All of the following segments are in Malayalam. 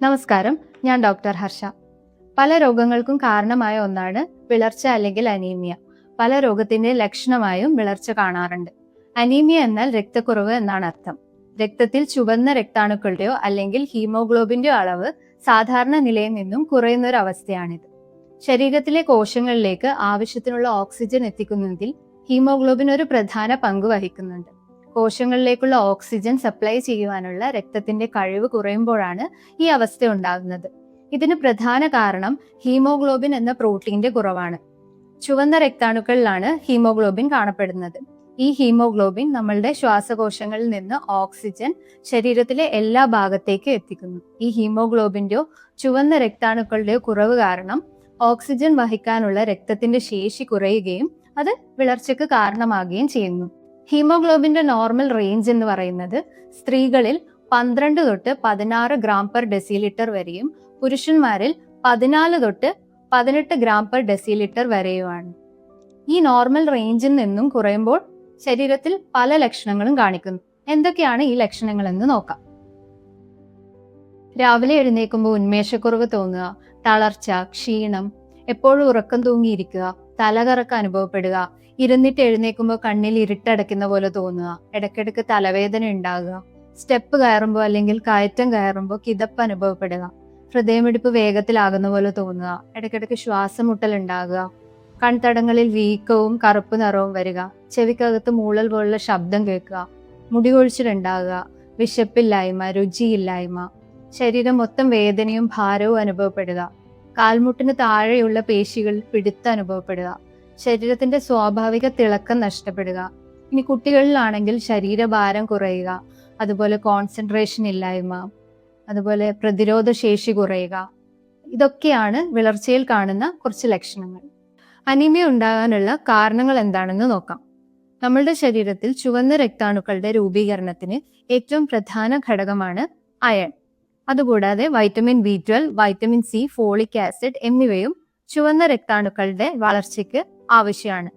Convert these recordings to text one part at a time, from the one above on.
നമസ്കാരം, ഞാൻ ഡോക്ടർ ഹർഷ. പല രോഗങ്ങൾക്കും കാരണമായ ഒന്നാണ് വിളർച്ച അല്ലെങ്കിൽ അനീമിയ. പല രോഗത്തിന്റെ ലക്ഷണമായും വിളർച്ച കാണാറുണ്ട്. അനീമിയ എന്നാൽ രക്തക്കുറവ് എന്നാണ് അർത്ഥം. രക്തത്തിൽ ചുവന്ന രക്താണുക്കളുടെയോ അല്ലെങ്കിൽ ഹീമോഗ്ലോബിന്റെയോ അളവ് സാധാരണ നിലയിൽ നിന്നും കുറയുന്ന ഒരു അവസ്ഥയാണിത്. ശരീരത്തിലെ കോശങ്ങളിലേക്ക് ആവശ്യത്തിനുള്ള ഓക്സിജൻ എത്തിക്കുന്നതിൽ ഹീമോഗ്ലോബിൻ ഒരു പ്രധാന പങ്ക് വഹിക്കുന്നുണ്ട്. കോശങ്ങളിലേക്കുള്ള ഓക്സിജൻ സപ്ലൈ ചെയ്യുവാനുള്ള രക്തത്തിന്റെ കഴിവ് കുറയുമ്പോഴാണ് ഈ അവസ്ഥ ഉണ്ടാകുന്നത്. ഇതിന് പ്രധാന കാരണം ഹീമോഗ്ലോബിൻ എന്ന പ്രോട്ടീന്റെ കുറവാണ്. ചുവന്ന രക്താണുക്കളിലാണ് ഹീമോഗ്ലോബിൻ കാണപ്പെടുന്നത്. ഈ ഹീമോഗ്ലോബിൻ നമ്മളുടെ ശ്വാസകോശങ്ങളിൽ നിന്ന് ഓക്സിജൻ ശരീരത്തിലെ എല്ലാ ഭാഗത്തേക്ക് എത്തിക്കുന്നു. ഈ ഹീമോഗ്ലോബിന്റെയോ ചുവന്ന രക്താണുക്കളുടെയോ കുറവ് കാരണം ഓക്സിജൻ വഹിക്കാനുള്ള രക്തത്തിന്റെ ശേഷി കുറയുകയും അത് വിളർച്ചയ്ക്ക് കാരണമാകുകയും ചെയ്യുന്നു. ഹീമോഗ്ലോബിന്റെ നോർമൽ റേഞ്ച് എന്ന് പറയുന്നത് സ്ത്രീകളിൽ 12 തൊട്ട് 16 ഗ്രാം പെർ ഡെസിലിറ്റർ വരെയും പുരുഷന്മാരിൽ 14 തൊട്ട് 18 ഗ്രാം പെർ ഡെസിലിറ്റർ വരെയുമാണ്. ഈ നോർമൽ റേഞ്ചിൽ നിന്നും കുറയുമ്പോൾ ശരീരത്തിൽ പല ലക്ഷണങ്ങളും കാണിക്കുന്നു. എന്തൊക്കെയാണ് ഈ ലക്ഷണങ്ങൾ എന്ന് നോക്കാം. രാവിലെ എഴുന്നേൽക്കുമ്പോൾ ഉന്മേഷക്കുറവ് തോന്നുക, തളർച്ച, ക്ഷീണം, എപ്പോഴും ഉറക്കം തൂങ്ങിയിരിക്കുക, തലകറക്കം അനുഭവപ്പെടുക, ഇരുന്നിട്ട് എഴുന്നേൽക്കുമ്പോൾ കണ്ണിൽ ഇരുട്ടടയ്ക്കുന്ന പോലെ തോന്നുക, ഇടയ്ക്കിടയ്ക്ക് തലവേദന ഉണ്ടാകുക, സ്റ്റെപ്പ് കയറുമ്പോൾ അല്ലെങ്കിൽ കയറ്റം കയറുമ്പോൾ കിതപ്പ് അനുഭവപ്പെടുക, ഹൃദയമിടിപ്പ് വേഗത്തിലാകുന്ന പോലെ തോന്നുക, ഇടയ്ക്കിടയ്ക്ക് ശ്വാസം മുട്ടൽ ഉണ്ടാകുക, കൺതടങ്ങളിൽ വീക്കവും കറുപ്പ് നിറവും വരിക, ചെവിക്കകത്ത് മൂളൽ പോലുള്ള ശബ്ദം കേൾക്കുക, മുടി കൊഴിച്ചിലുണ്ടാകുക, വിശപ്പില്ലായ്മ, രുചിയില്ലായ്മ, ശരീരം മൊത്തം വേദനയും ഭാരവും അനുഭവപ്പെടുക, കാൽമുട്ടിന് താഴെയുള്ള പേശികളിൽ പിടുത്തം അനുഭവപ്പെടുക, ശരീരത്തിന്റെ സ്വാഭാവിക തിളക്കം നഷ്ടപ്പെടുക. ഇനി കുട്ടികളിലാണെങ്കിൽ ശരീരഭാരം കുറയുക, അതുപോലെ കോൺസെൻട്രേഷൻ ഇല്ലായ്മ, അതുപോലെ പ്രതിരോധ ശേഷി കുറയുക. ഇതൊക്കെയാണ് വിളർച്ചയിൽ കാണുന്ന കുറച്ച് ലക്ഷണങ്ങൾ. അനീമിയ ഉണ്ടാകാനുള്ള കാരണങ്ങൾ എന്താണെന്ന് നോക്കാം. നമ്മളുടെ ശരീരത്തിൽ ചുവന്ന രക്താണുക്കളുടെ രൂപീകരണത്തിന് ഏറ്റവും പ്രധാന ഘടകമാണ് അയൺ. അതുകൂടാതെ vitamin B12, vitamin C, folic acid എന്നിവയും ചുവന്ന രക്താണുക്കളുടെ വളർച്ചയ്ക്ക് ആവശ്യമാണ്.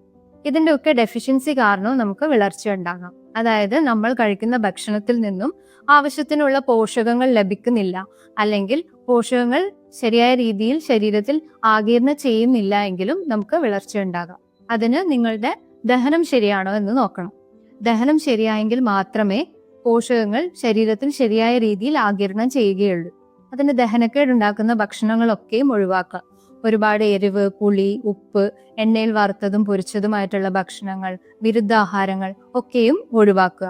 ഇതിന്റെ ഒക്കെ ഡെഫിഷ്യൻസി കാരണവും നമുക്ക് വിളർച്ച ഉണ്ടാകാം. അതായത് നമ്മൾ കഴിക്കുന്ന ഭക്ഷണത്തിൽ നിന്നും ആവശ്യത്തിനുള്ള പോഷകങ്ങൾ ലഭിക്കുന്നില്ല, അല്ലെങ്കിൽ പോഷകങ്ങൾ ശരിയായ രീതിയിൽ ശരീരത്തിൽ ആഗിരണം ചെയ്യുന്നില്ല എങ്കിലും നമുക്ക് വിളർച്ച ഉണ്ടാകാം. അതിന് നിങ്ങളുടെ ദഹനം ശരിയാണോ എന്ന് നോക്കണം. ദഹനം ശരിയായെങ്കിൽ മാത്രമേ പോഷകങ്ങൾ ശരീരത്തിൽ ശരിയായ രീതിയിൽ ആഗിരണം ചെയ്യുകയുള്ളൂ. അതിന് ദഹനക്കേടുണ്ടാക്കുന്ന ഭക്ഷണങ്ങളൊക്കെയും ഒഴിവാക്കുക. ഒരുപാട് എരിവ്, പുളി, ഉപ്പ്, എണ്ണയിൽ വറുത്തതും പൊരിച്ചതുമായിട്ടുള്ള ഭക്ഷണങ്ങൾ, വിരുദ്ധാഹാരങ്ങൾ ഒക്കെയും ഒഴിവാക്കുക.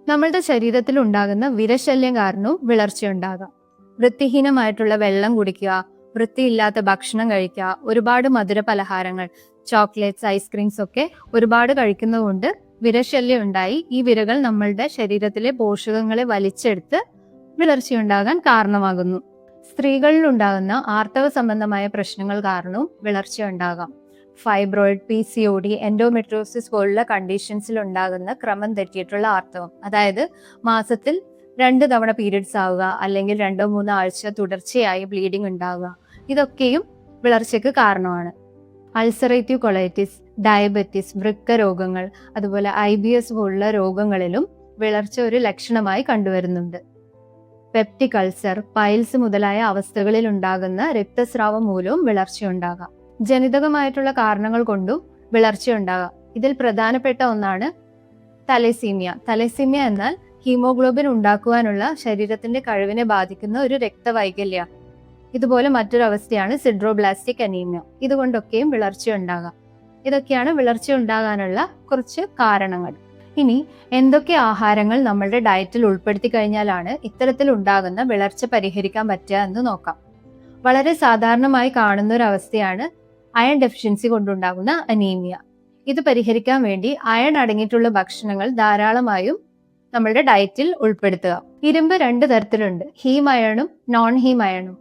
നമ്മളുടെ ശരീരത്തിൽ ഉണ്ടാകുന്ന വിരശല്യം കാരണവും വിളർച്ചയുണ്ടാകാം. വൃത്തിഹീനമായിട്ടുള്ള വെള്ളം കുടിക്കുക, വൃത്തിയില്ലാത്ത ഭക്ഷണം കഴിക്കുക, ഒരുപാട് മധുര പലഹാരങ്ങൾ, ചോക്ലേറ്റ്സ്, ഐസ്ക്രീംസ് ഒക്കെ ഒരുപാട് കഴിക്കുന്നതുകൊണ്ട് വിരശല്യം ഉണ്ടായി ഈ വിരകൾ നമ്മളുടെ ശരീരത്തിലെ പോഷകങ്ങളെ വലിച്ചെടുത്ത് വിളർച്ചയുണ്ടാകാൻ കാരണമാകുന്നു. സ്ത്രീകളിൽ ഉണ്ടാകുന്ന ആർത്തവ സംബന്ധമായ പ്രശ്നങ്ങൾ കാരണവും വിളർച്ച ഉണ്ടാകാം. ഫൈബ്രോയിഡ്, PCOD, എൻഡോമെട്രിയോസിസ് പോലുള്ള കണ്ടീഷൻസിൽ ഉണ്ടാകുന്ന ക്രമം തെറ്റിയിട്ടുള്ള ആർത്തവം, അതായത് മാസത്തിൽ 2 തവണ പീരിയഡ്സ് ആവുക, അല്ലെങ്കിൽ 2-3 ആഴ്ച തുടർച്ചയായി ബ്ലീഡിംഗ് ഉണ്ടാവുക, ഇതൊക്കെയും വിളർച്ചയ്ക്ക് കാരണമാണ്. അൾസറേറ്റീവ് കൊളൈറ്റിസ്, ഡയബറ്റിസ്, വൃക്ക രോഗങ്ങൾ, അതുപോലെ IBS പോലുള്ള രോഗങ്ങളിലും വിളർച്ച ഒരു ലക്ഷണമായി കണ്ടുവരുന്നുണ്ട്. പെപ്റ്റിക് അൾസർ, പൈൽസ് മുതലായ അവസ്ഥകളിൽ ഉണ്ടാകുന്ന രക്തസ്രാവം മൂലവും വിളർച്ചയുണ്ടാകാം. ജനിതകമായിട്ടുള്ള കാരണങ്ങൾ കൊണ്ടും വിളർച്ചയുണ്ടാകാം. ഇതിൽ പ്രധാനപ്പെട്ട ഒന്നാണ് തലസീമിയ. തലസീമിയ എന്നാൽ ഹീമോഗ്ലോബിൻ ഉണ്ടാക്കുവാനുള്ള ശരീരത്തിന്റെ കഴിവിനെ ബാധിക്കുന്ന ഒരു രക്തവൈകല്യം. ഇതുപോലെ മറ്റൊരു അവസ്ഥയാണ് സിഡ്രോബ്ലാസ്റ്റിക് അനീമിയ. ഇതുകൊണ്ടൊക്കെയും വിളർച്ചയുണ്ടാകാം. ഇതൊക്കെയാണ് വിളർച്ച ഉണ്ടാകാനുള്ള കുറച്ച് കാരണങ്ങൾ. ഇനി എന്തൊക്കെ ആഹാരങ്ങൾ നമ്മളുടെ ഡയറ്റിൽ ഉൾപ്പെടുത്തി കഴിഞ്ഞാലാണ് ഇത്തരത്തിൽ ഉണ്ടാകുന്ന വിളർച്ച പരിഹരിക്കാൻ പറ്റുക എന്ന് നോക്കാം. വളരെ സാധാരണമായി കാണുന്ന ഒരു അവസ്ഥയാണ് അയൺ ഡെഫിഷ്യൻസി കൊണ്ടുണ്ടാകുന്ന അനീമിയ. ഇത് പരിഹരിക്കാൻ വേണ്ടി അയൺ അടങ്ങിയിട്ടുള്ള ഭക്ഷണങ്ങൾ ധാരാളമായും നമ്മളുടെ ഡയറ്റിൽ ഉൾപ്പെടുത്തുക. ഇരുമ്പ് 2 തരത്തിലുണ്ട്, ഹീം അയണും നോൺ ഹീം അയണും.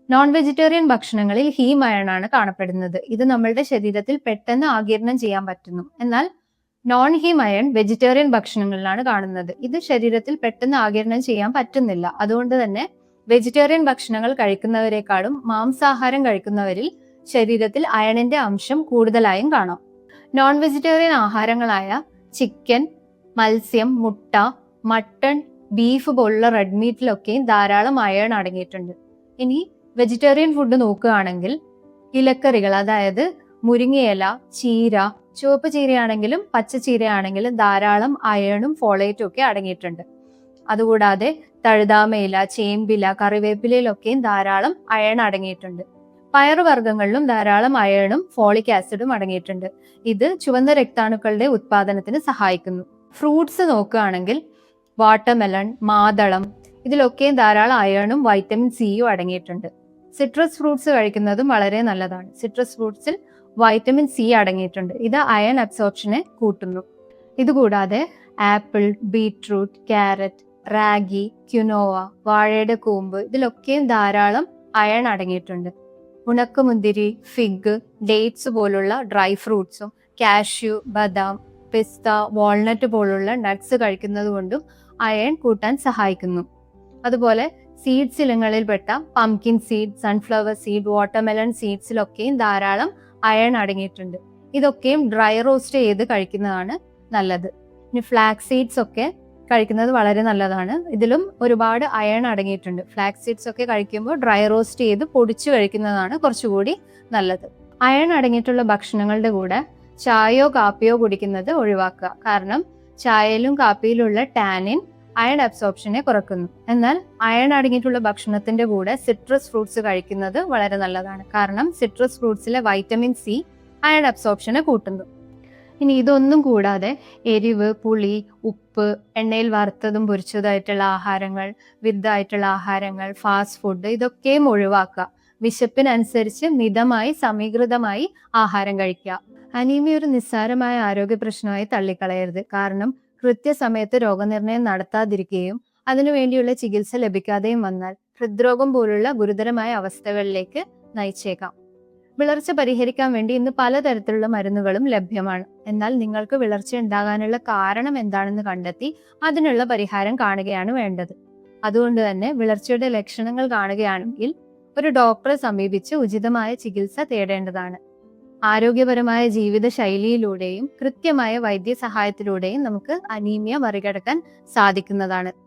നോൺ വെജിറ്റേറിയൻ ഭക്ഷണങ്ങളിൽ ഹീം അയൺ ആണ് കാണപ്പെടുന്നത്. ഇത് നമ്മളുടെ ശരീരത്തിൽ പെട്ടെന്ന് ആഗിരണം ചെയ്യാൻ പറ്റുന്നു. എന്നാൽ നോൺ ഹീം അയൺ വെജിറ്റേറിയൻ ഭക്ഷണങ്ങളിലാണ് കാണുന്നത്. ഇത് ശരീരത്തിൽ പെട്ടെന്ന് ആഗിരണം ചെയ്യാൻ പറ്റുന്നില്ല. അതുകൊണ്ട് തന്നെ വെജിറ്റേറിയൻ ഭക്ഷണങ്ങൾ കഴിക്കുന്നവരെക്കാളും മാംസാഹാരം കഴിക്കുന്നവരിൽ ശരീരത്തിൽ അയണിന്റെ അംശം കൂടുതലായും കാണാം. നോൺ വെജിറ്റേറിയൻ ആഹാരങ്ങളായ ചിക്കൻ, മത്സ്യം, മുട്ട, മട്ടൺ, ബീഫ് പോലുള്ള റെഡ് മീറ്റിലൊക്കെയും ധാരാളം അയൺ അടങ്ങിയിട്ടുണ്ട്. ഇനി വെജിറ്റേറിയൻ ഫുഡ് നോക്കുകയാണെങ്കിൽ ഇലക്കറികൾ, അതായത് മുരിങ്ങയില, ചീര, ചുവപ്പ് ചീരയാണെങ്കിലും പച്ച ചീരയാണെങ്കിലും ധാരാളം അയണും ഫോളേറ്റും ഒക്കെ അടങ്ങിയിട്ടുണ്ട്. അതുകൂടാതെ തഴുതാമയില, ചേമ്പില, കറിവേപ്പിലയിലൊക്കെയും ധാരാളം അയൺ അടങ്ങിയിട്ടുണ്ട്. പയറുവർഗ്ഗങ്ങളിലും ധാരാളം അയണും ഫോളിക് ആസിഡും അടങ്ങിയിട്ടുണ്ട്. ഇത് ചുവന്ന രക്താണുക്കളുടെ ഉത്പാദനത്തിന് സഹായിക്കുന്നു. ഫ്രൂട്ട്സ് നോക്കുകയാണെങ്കിൽ വാട്ടർമെലൺ, മാതളം, ഇതിലൊക്കെയും ധാരാളം അയണും വൈറ്റമിൻ സിയും അടങ്ങിയിട്ടുണ്ട്. സിട്രസ് ഫ്രൂട്ട്സ് കഴിക്കുന്നതും വളരെ നല്ലതാണ്. സിട്രസ് ഫ്രൂട്ട്സിൽ വൈറ്റമിൻ സി അടങ്ങിയിട്ടുണ്ട്. ഇത് അയൺ അബ്സോർപ്ഷനെ കൂട്ടുന്നു. ഇതുകൂടാതെ apple, beetroot, carrot, ragi, quinoa, വാഴയുടെ കൂമ്പ്, ഇതിലൊക്കെയും ധാരാളം അയൺ അടങ്ങിയിട്ടുണ്ട്. ഉണക്കമുന്തിരി, ഫിഗ്, ഡേറ്റ്സ് പോലുള്ള ഡ്രൈ ഫ്രൂട്ട്സും കാഷ്യൂ, ബദാം, പിസ്ത, വാൾനട്ട് പോലുള്ള നട്ട്സ് കഴിക്കുന്നത് കൊണ്ടും അയൺ കൂട്ടാൻ സഹായിക്കുന്നു. അതുപോലെ സീഡ്സ് ഇനങ്ങളിൽപ്പെട്ട pumpkin seed, sunflower seed, watermelon സീഡ്സിലൊക്കെയും ധാരാളം അയൺ അടങ്ങിയിട്ടുണ്ട്. ഇതൊക്കെയും ഡ്രൈ റോസ്റ്റ് ചെയ്ത് കഴിക്കുന്നതാണ് നല്ലത്. ഇനി ഫ്ലാക്സ് സീഡ്സ് ഒക്കെ കഴിക്കുന്നത് വളരെ നല്ലതാണ്. ഇതിലും ഒരുപാട് അയൺ അടങ്ങിയിട്ടുണ്ട്. ഫ്ലാക്സ് സീഡ്സ് ഒക്കെ കഴിക്കുമ്പോൾ ഡ്രൈ റോസ്റ്റ് ചെയ്ത് പൊടിച്ച് കഴിക്കുന്നതാണ് കുറച്ചുകൂടി നല്ലത്. അയൺ അടങ്ങിയിട്ടുള്ള ഭക്ഷണങ്ങളുടെ കൂടെ ചായയോ കാപ്പിയോ കുടിക്കുന്നത് ഒഴിവാക്കുക. കാരണം ചായയിലും കാപ്പിയിലുള്ള ടാനിൻ അയൺ അബ്സോർപ്ഷനെ കുറക്കുന്നു. എന്നാൽ അയൺ അടങ്ങിയിട്ടുള്ള ഭക്ഷണത്തിന്റെ കൂടെ സിട്രസ് ഫ്രൂട്ട്സ് കഴിക്കുന്നത് വളരെ നല്ലതാണ്. കാരണം സിട്രസ് ഫ്രൂട്ട്സിലെ വൈറ്റമിൻ സി അയൺ അബ്സോർപ്ഷനെ കൂട്ടുന്നു. ഇനി ഇതൊന്നും കൂടാതെ എരിവ്, പുളി, ഉപ്പ്, എണ്ണയിൽ വറുത്തതും പൊരിച്ചതായിട്ടുള്ള ആഹാരങ്ങൾ, വിത്തായിട്ടുള്ള ആഹാരങ്ങൾ, ഫാസ്റ്റ് ഫുഡ്, ഇതൊക്കെയും ഒഴിവാക്കുക. വിശപ്പിനനുസരിച്ച് മിതമായി സമീകൃതമായി ആഹാരം കഴിക്കുക. അനീമിയ ഒരു നിസ്സാരമായ ആരോഗ്യ പ്രശ്നമായി തള്ളിക്കളയരുത്. കാരണം കൃത്യസമയത്ത് രോഗനിർണയം നടത്താതിരിക്കുകയും അതിനുവേണ്ടിയുള്ള ചികിത്സ ലഭിക്കാതെയും വന്നാൽ ഹൃദ്രോഗം പോലുള്ള ഗുരുതരമായ അവസ്ഥകളിലേക്ക് നയിച്ചേക്കാം. വിളർച്ച പരിഹരിക്കാൻ വേണ്ടി ഇന്ന് പലതരത്തിലുള്ള മരുന്നുകളും ലഭ്യമാണ്. എന്നാൽ നിങ്ങൾക്ക് വിളർച്ച ഉണ്ടാകാനുള്ള കാരണം എന്താണെന്ന് കണ്ടെത്തി അതിനുള്ള പരിഹാരം കാണുകയാണ് വേണ്ടത്. അതുകൊണ്ട് തന്നെ വിളർച്ചയുടെ ലക്ഷണങ്ങൾ കാണുകയാണെങ്കിൽ ഒരു ഡോക്ടറെ സമീപിച്ച് ഉചിതമായ ചികിത്സ തേടേണ്ടതാണ്. ആരോഗ്യപരമായ ജീവിത ശൈലിയിലൂടെയും കൃത്യമായ വൈദ്യസഹായത്തിലൂടെയും നമുക്ക് അനീമിയ മറികടക്കാൻ സാധിക്കുന്നതാണ്.